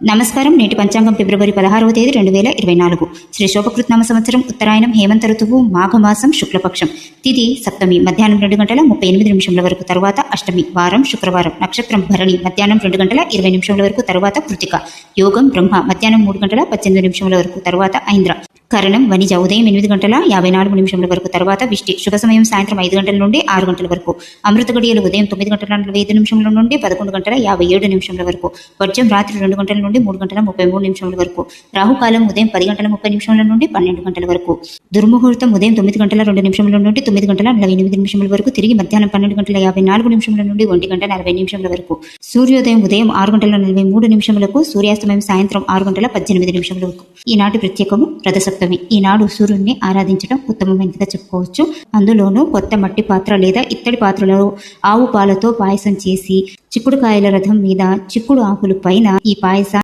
నమస్కారం. నేటి పంచాంగం ఫిబ్రవరి 16వ తేదీ 2024. శ్రీ శోభకృత్నామ సంవత్సరం, ఉత్తరాయణం, హేమంత ఋతువు, మాఘమాసం, శుక్లపక్షం. తిథి సప్తమి, మధ్యాహ్నం 2:38 వరకు, తరువాత అష్టమి, వారం శుక్రవారం. నక్షత్రం భరణి, మధ్యాహ్నం 2:20 వరకు, తరువాత కృతిక. యోగం బ్రహ్మ, మధ్యాహ్నం 3:18 వరకు, తరువాత ఐంద్ర. కరణం వనిజ, ఉదయం 8:54 వరకు, తర్వాత విష్టి. శుభ సమయం సాయంత్రం 5 గంటల నుండి 6 గంటల వరకు. అమృత గడియలు ఉదయం 9:45 నుండి 11:57 వరకు. వర్జం రాత్రి 2 గంటల నుండి 3:33 వరకు. రాహుకాలం ఉదయం 10:30 నుండి 12 గంటల వరకు. దుర్ముహూర్తం ఉదయం 9:02 నుండి 9:48 వరకు, తిరిగి మధ్యాహ్నం 12:54 నుండి 1:40 వరకు. సూర్యోదయం ఉదయం 6:43 సూర్యాస్తమయం సాయంత్రం 6:18 వరకు. ఈనాటి ప్రత్యేకము రథసప్తమి. ఈనాడు సూర్యుడిని ఆరాధించడం ఉత్తమమైనదిగా చెప్పుకోవచ్చు. అందులోనూ కొత్త మట్టి పాత్ర లేదా ఇత్తడి పాత్రలో ఆవు పాలతో పాయసం చేసి, చిక్కుడుకాయల రథం మీద చిక్కుడు ఆకులు పైన ఈ పాయస